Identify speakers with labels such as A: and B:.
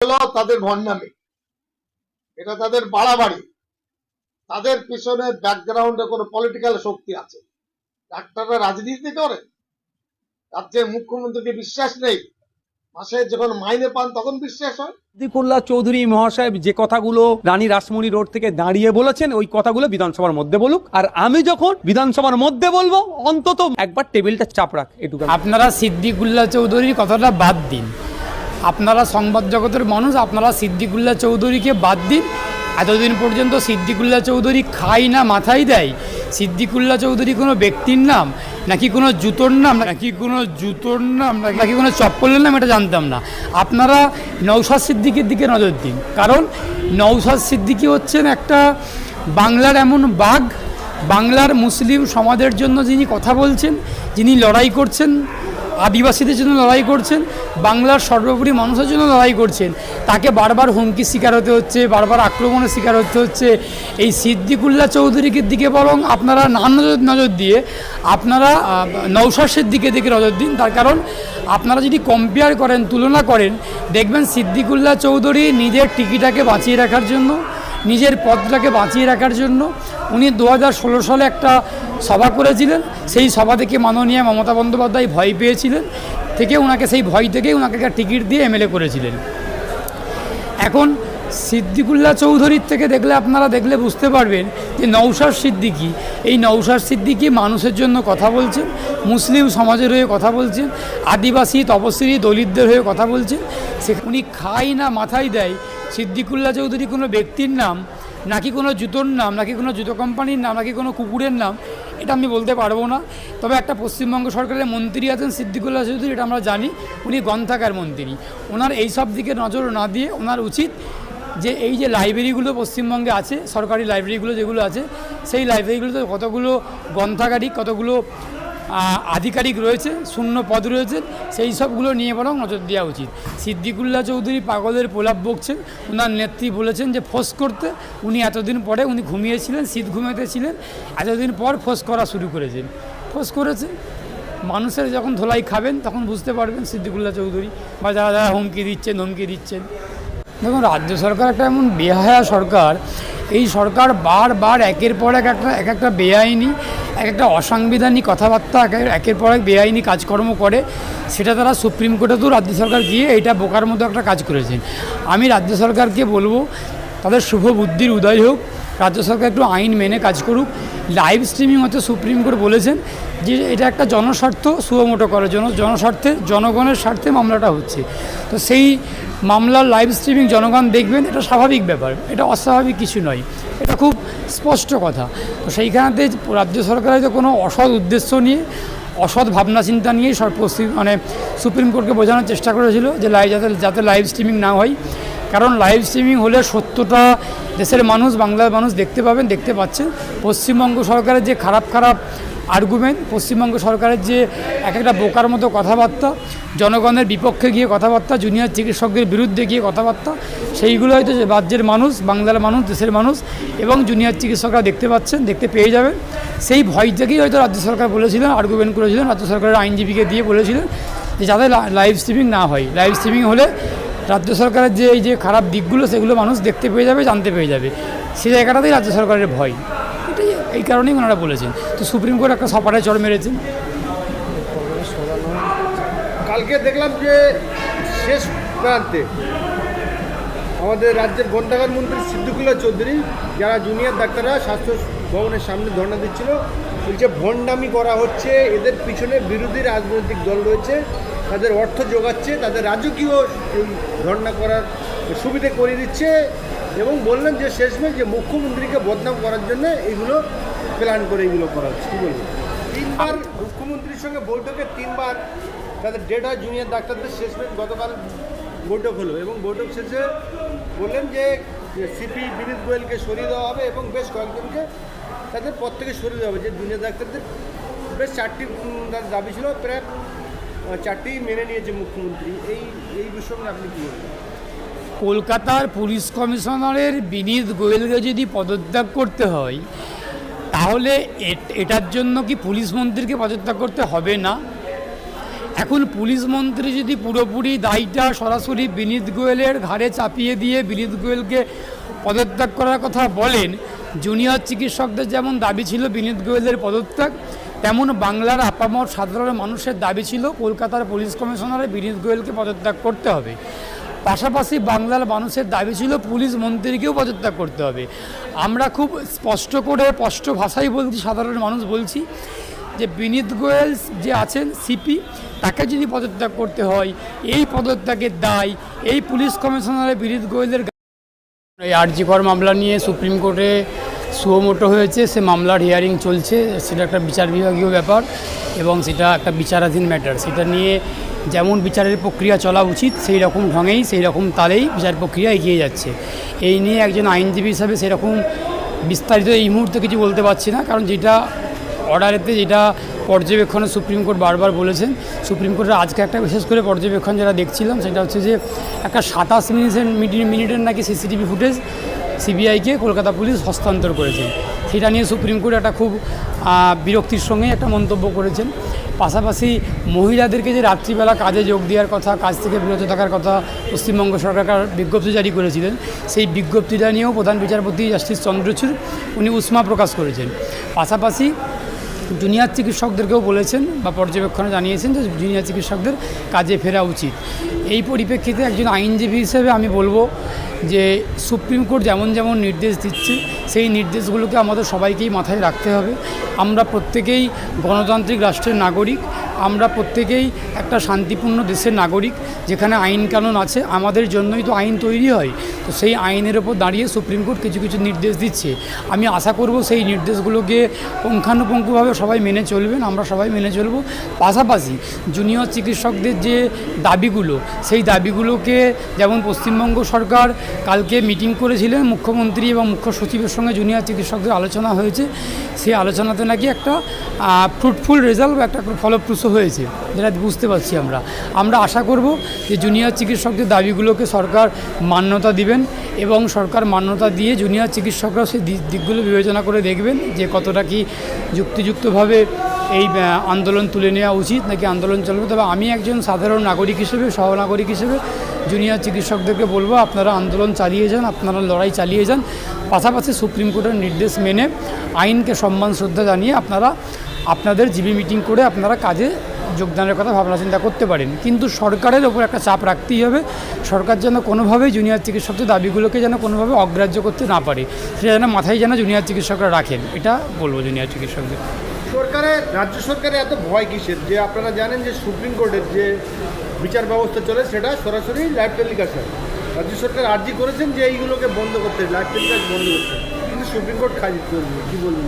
A: হলো তাদের ভণ্ডামি, এটা তাদের বাড়াবাড়ি। তাদের পিছনে ব্যাকগ্রাউন্ডে কোনো পলিটিক্যাল শক্তি আছে। ডাক্তাররা রাজনীতি করে, রাজ্যের মুখ্যমন্ত্রীকে বিশ্বাস নেই, মাসে যখন মাইনে পান তখন বিশ্বাস হয়।
B: সিদ্দিকুল্লাহ চৌধুরী মহাশয় যে কথাগুলো রানী রাসমণি রোড থেকে দাঁড়িয়ে বলেছেন, ওই কথাগুলো বিধানসভার মধ্যে বলুক, আর আমি যখন বিধানসভার মধ্যে বলবো অন্তত একবার টেবিলটা চাপ রাখ। এটুকু
C: আপনারা সিদ্দিকুল্লাহ চৌধুরীর কথাটা বাদ দিন, আপনারা সংবাদ জগতের মানুষ, আপনারা সিদ্দিকুল্লাহ চৌধুরীকে বাদ দিন। এতদিন পর্যন্ত সিদ্দিকুল্লাহ চৌধুরী খায় না মাথায় দেয়, সিদ্দিকুল্লাহ চৌধুরী কোনো ব্যক্তির নাম নাকি কোনো জুতোর নাম, নাকি কোনো চপ্পলের নাম, এটা জানতাম না। আপনারা নওশাদ সিদ্দিকীর দিকে নজর দিন, কারণ নওশাদ সিদ্দিকী হচ্ছেন একটা বাংলার এমন বাঘ, বাংলার মুসলিম সমাজের জন্য যিনি কথা বলছেন, যিনি লড়াই করছেন, আদিবাসীদের জন্য লড়াই করছেন, বাংলার সর্বোপরি মানুষের জন্য লড়াই করছেন, তাকে বারবার হুমকির শিকার হতে হচ্ছে, বারবার আক্রমণের শিকার হতে হচ্ছে। এই সিদ্দিকুল্লাহ চৌধুরীকে দিকে বরং আপনারা না নজর দিয়ে আপনারা নওশাদ সিদ্দিকের দিকে নজর দিন। তার কারণ আপনারা যদি কম্পেয়ার করেন, তুলনা করেন, দেখবেন সিদ্দিকুল্লাহ চৌধুরী নিজের টিকিটাকে বাঁচিয়ে রাখার জন্য, নিজের পদটাকে বাঁচিয়ে রাখার জন্য উনি 2016 সালে একটা সভা করেছিলেন। সেই সভা থেকে মাননীয় মমতা বন্দ্যোপাধ্যায় ভয় পেয়েছিলেন, থেকে ওনাকে সেই ভয় থেকেই ওনাকে একটা টিকিট দিয়ে এমএলএ করেছিলেন। এখন সিদ্দিকুল্লাহ চৌধুরীর থেকে আপনারা দেখলে বুঝতে পারবেন যে নওশাদ সিদ্দিকী, এই নওশাদ সিদ্দিকী মানুষের জন্য কথা বলছেন, মুসলিম সমাজের হয়ে কথা বলছেন, আদিবাসী তপশিলি দলিতদের হয়ে কথা বলছেন। উনি খায় না মাথায় দেয়, সিদ্দিকুল্লাহ চৌধুরী কোনো ব্যক্তির নাম নাকি কোনো জুতোর নাম, নাকি কোনো জুতো কোম্পানির নাম, নাকি কোনো কুকুরের নাম, এটা আমি বলতে পারবো না। তবে একটা পশ্চিমবঙ্গ সরকারের মন্ত্রী আছেন সিদ্দিকুল্লাহ চৌধুরী, এটা আমরা জানি, উনি গ্রন্থাগার মন্ত্রী। ওনার এই সব দিকে নজর না দিয়ে ওনার উচিত যে এই যে লাইব্রেরিগুলো পশ্চিমবঙ্গে আছে, সরকারি লাইব্রেরিগুলো যেগুলো আছে, সেই লাইব্রেরিগুলোতে কতগুলো গ্রন্থাগারিক, কতগুলো আধিকারিক রয়েছে, শূন্য পদ রয়েছে, সেই সবগুলো নিয়ে বরং নজর দেওয়া উচিত। সিদ্দিকুল্লাহ চৌধুরী পাগলের প্রলাপ বকছেন, ওনার নেত্রী বলেছেন যে ফোঁস করতে, উনি এতদিন পরে উনি ঘুমিয়েছিলেন, শীত ঘুমাতে ছিলেন, এতদিন পর ফোঁস করা শুরু করেছেন, ফোঁস করেছেন। মানুষের যখন ধোলাই খাবেন তখন বুঝতে পারবেন সিদ্দিকুল্লাহ চৌধুরী বা যারা যারা হুমকি দিচ্ছেন। দেখুন, রাজ্য সরকার একটা এমন বেহায়া সরকার, এই সরকার বারবার একের পর একটা বেআইনি, একটা অসাংবিধানিক কথাবার্তা, একের পর এক বেআইনি কাজকর্ম করে। সেটা তারা সুপ্রিম কোর্টেতেও রাজ্য সরকার গিয়ে এইটা বোকার মতো একটা কাজ করেছেন। আমি রাজ্য সরকারকে বলবো, তাদের শুভ বুদ্ধির উদয় হোক, রাজ্য সরকার একটু আইন মেনে কাজ করুক। লাইভ স্ট্রিমিং হচ্ছে সুপ্রিম কোর্ট বলেছেন যে এটা একটা জনস্বার্থ সুমোটো করার জন্য, জনস্বার্থে, জনগণের স্বার্থে মামলাটা হচ্ছে। তো সেই মামলার লাইভ স্ট্রিমিং জনগণ দেখবেন, এটা স্বাভাবিক ব্যাপার, এটা অস্বাভাবিক কিছু নয়, এটা খুব স্পষ্ট কথা। তো সেইখানেতে রাজ্য সরকারের যে কোনো অসৎ উদ্দেশ্য নিয়ে, অসৎ ভাবনা চিন্তা নিয়েই সুপ্রিম কোর্টকে বোঝানোর চেষ্টা করেছিল যে যাতে লাইভ স্ট্রিমিং না হয়। কারণ লাইভ স্ট্রিমিং হলে সত্যটা দেশের মানুষ, বাংলার মানুষ দেখতে পাবেন, দেখতে পাচ্ছেন। পশ্চিমবঙ্গ সরকারের যে খারাপ আর্গুমেন্ট, পশ্চিমবঙ্গ সরকারের যে একটা বোকার মতো কথাবার্তা, জনগণের বিপক্ষে গিয়ে কথাবার্তা, জুনিয়র চিকিৎসকদের বিরুদ্ধে গিয়ে কথাবার্তা, সেইগুলো হয়তো রাজ্যের মানুষ, বাংলার মানুষ, দেশের মানুষ এবং জুনিয়র চিকিৎসকরা দেখতে পাচ্ছেন, দেখতে পেয়ে যাবেন। সেই ভয় থেকেই হয়তো রাজ্য সরকার বলেছিলেন, আর্গুমেন্ট করেছিলেন, রাজ্য সরকারের আইনজীবীকে দিয়ে বলেছিলেন যে যাতে লাইভ স্ট্রিমিং না হয়। লাইভ স্ট্রিমিং হলে রাজ্য সরকারের যে এই যে খারাপ দিকগুলো, সেগুলো মানুষ দেখতে পেয়ে যাবে, জানতে পেয়ে যাবে। সেই জায়গাটাতেই রাজ্য সরকারের ভয়, এটাই, এই কারণেই ওনারা বলেছেন। তো সুপ্রিম কোর্ট একটা সপাটায় চড় মেরেছেন।
D: কালকে দেখলাম যে শেষ প্রান্তে আমাদের রাজ্যের গ্রন্থাগার মন্ত্রী সিদ্দিকুল্লাহ চৌধুরী, যারা জুনিয়র ডাক্তাররা স্বাস্থ্য ভবনের সামনে ধর্ণা দিচ্ছিল, বলছে ভণ্ডামি করা হচ্ছে, এদের পিছনে বিরোধী রাজনৈতিক দল রয়েছে, তাদের অর্থ যোগাচ্ছে, তাদের রাজকীয় এই ধর্ণা করার সুবিধে করে দিচ্ছে, এবং বললেন যে শেষমেশ যে মুখ্যমন্ত্রীকে বদনাম করার জন্য এইগুলো প্ল্যান করে এইগুলো করা হচ্ছে। কী বলবো? 3বার মুখ্যমন্ত্রীর সঙ্গে বৈঠকে 3বার তাদের ডেট হয় জুনিয়র ডাক্তারদের। শেষমেশ গতকাল বৈঠক হলো এবং বৈঠক শেষে বললেন যে সিপি বিনীত গোয়েলকে সরিয়ে দেওয়া হবে এবং বেশ কয়েকজনকে তাদের পদ থেকে সরিয়ে দেওয়া হবে। যে জুনিয়র ডাক্তারদের বেশ 4টি দাবি ছিল, প্রায় 4টি মেনে নিয়েছে মুখ্যমন্ত্রী। এই বিষয়ে আপনি কী বলবেন?
C: কলকাতার পুলিশ কমিশনারের বিনীত গোয়েলকে যদি পদত্যাগ করতে হয়, তাহলে এটার জন্য কি পুলিশ মন্ত্রীকে পদত্যাগ করতে হবে না? এখন পুলিশ মন্ত্রী যদি পুরোপুরি দায়টা সরাসরি বিনীত গোয়েলের ঘাড়ে চাপিয়ে দিয়ে বিনীত গোয়েলকে পদত্যাগ করার কথা বলেন, জুনিয়র চিকিৎসকদের যেমন দাবি ছিল বিনীত গোয়েলের পদত্যাগ, তেমন বাংলার আপামর সাধারণ মানুষের দাবি ছিল কলকাতার পুলিশ কমিশনারের বিনীত গোয়েলকে পদত্যাগ করতে হবে। পাশাপাশি বাংলার মানুষের দাবি ছিল পুলিশ মন্ত্রীকেও পদত্যাগ করতে হবে। আমরা খুব স্পষ্ট করে স্পষ্ট ভাষায় বলছি, সাধারণ মানুষ বলছি যে বিনীত গোয়েল যে আছেন সিপি, তাকে যদি পদত্যাগ করতে হয়, এই পদত্যাগের দায় এই পুলিশ কমিশনারের বিনীত গোয়েলের। এই আরজি কর মামলা নিয়ে সুপ্রিম কোর্টে সুমোটো হয়েছে, সে মামলার হিয়ারিং চলছে, সেটা একটা বিচার বিভাগীয় ব্যাপার এবং সেটা একটা বিচারাধীন ম্যাটার। সেটা নিয়ে যেমন বিচারের প্রক্রিয়া চলা উচিত সেই রকম ঢঙেই সেই রকম তালেই বিচার প্রক্রিয়া এগিয়ে যাচ্ছে। এই নিয়ে একজন আইনজীবী হিসাবে সেরকম বিস্তারিত এই মুহূর্তে কিছু বলতে পারছি না, কারণ যেটা অর্ডারেতে যেটা পর্যবেক্ষণে সুপ্রিম কোর্ট বারবার বলেছেন, সুপ্রিম কোর্টের আজকে একটা বিশেষ করে পর্যবেক্ষণ যারা দেখছিলাম সেটা হচ্ছে যে একটা 27 মিনিটের নাকি সিসিটিভি ফুটেজ সিবিআইকে কলকাতা পুলিশ হস্তান্তর করেছেন। সেটা নিয়ে সুপ্রিম কোর্ট একটা খুব বিরক্তির সঙ্গে একটা মন্তব্য করেছেন। পাশাপাশি মহিলাদেরকে যে রাত্রিবেলা কাজে যোগ দেওয়ার কথা, কাজ থেকে বিরত থাকার কথা পশ্চিমবঙ্গ সরকার বিজ্ঞপ্তি জারি করেছিলেন, সেই বিজ্ঞপ্তিটা নিয়েও প্রধান বিচারপতি জাস্টিস চন্দ্রচূড় উনি উষ্মা প্রকাশ করেছেন। পাশাপাশি জুনিয়র চিকিৎসকদেরকেও বলেছেন বা পর্যবেক্ষণে জানিয়েছেন যে জুনিয়র চিকিৎসকদের কাজে ফেরা উচিত। এই পরিপ্রেক্ষিতে একজন আইনজীবী হিসেবে আমি বলবো যে সুপ্রিম কোর্ট যেমন যেমন নির্দেশ দিচ্ছে সেই নির্দেশগুলোকে আমাদের সবাইকেই মাথায় রাখতে হবে। আমরা প্রত্যেকেই গণতান্ত্রিক রাষ্ট্রের নাগরিক, আমরা প্রত্যেকেই একটা শান্তিপূর্ণ দেশের নাগরিক যেখানে আইন কানুন আছে, আমাদের জন্যই তো আইন তৈরি হয়। তো সেই আইনের ওপর দাঁড়িয়ে সুপ্রিম কোর্ট কিছু কিছু নির্দেশ দিচ্ছে। আমি আশা করব সেই নির্দেশগুলোকে পুঙ্খানুপুঙ্খভাবে সবাই মেনে চলবেন, আমরা সবাই মেনে চলব। পাশাপাশি জুনিয়র চিকিৎসকদের যে দাবিগুলো, সেই দাবিগুলোকে যেমন পশ্চিমবঙ্গ সরকার কালকে মিটিং করেছিলেন, মুখ্যমন্ত্রী এবং মুখ্য সচিবের সঙ্গে জুনিয়র চিকিৎসকদের আলোচনা হয়েছে, সেই আলোচনাতে নাকি একটা ফ্রুটফুল রেজাল্ট বা একটা ফলপ্রসূ হয়েছে, যেটা বুঝতে পারছি। আমরা আশা করব যে জুনিয়র চিকিৎসকদের দাবিগুলোকে সরকার মান্যতা দিবেন এবং সরকার মান্যতা দিয়ে জুনিয়র চিকিৎসকরা সেই দিকগুলো বিবেচনা করে দেখবেন যে কতটা কি যুক্তিযুক্তভাবে এই আন্দোলন তুলে নেওয়া উচিত নাকি আন্দোলন চলবে। তবে আমি একজন সাধারণ নাগরিক হিসেবে, সহনাগরিক হিসেবে জুনিয়র চিকিৎসকদেরকে বলবো আপনারা আন্দোলন চালিয়ে যান, আপনারা লড়াই চালিয়ে যান। পাশাপাশি সুপ্রিম কোর্টের নির্দেশ মেনে আইনকে সম্মান শ্রদ্ধা জানিয়ে আপনারা আপনাদের জিবি মিটিং করে আপনারা কাজে যোগদানের কথা ভাবনা চিন্তা করতে পারেন। কিন্তু সরকারের ওপর একটা চাপ রাখতেই হবে, সরকার যেন কোনোভাবেই জুনিয়র চিকিৎসকদের দাবিগুলোকে যেন কোনোভাবে অগ্রাহ্য করতে না পারে, সেটা যেন মাথায় যেন জুনিয়র চিকিৎসকরা রাখেন, এটা বলবো জুনিয়র চিকিৎসকদের।
D: রাজ্য সরকারের এত ভয় কিসের? যে আপনারা জানেন যে সুপ্রিম কোর্টের যে বিচার ব্যবস্থা চলে সেটা সরাসরি লাইভ টেলিকাস্ট হয়। রাজ্য সরকার আর্জি করেছেন যে এইগুলোকে বন্ধ করতে, লাইভ টেলিকাস্ট বন্ধ করতে, কিন্তু সুপ্রিম কোর্ট খারিজ করবে। কী বলবেন?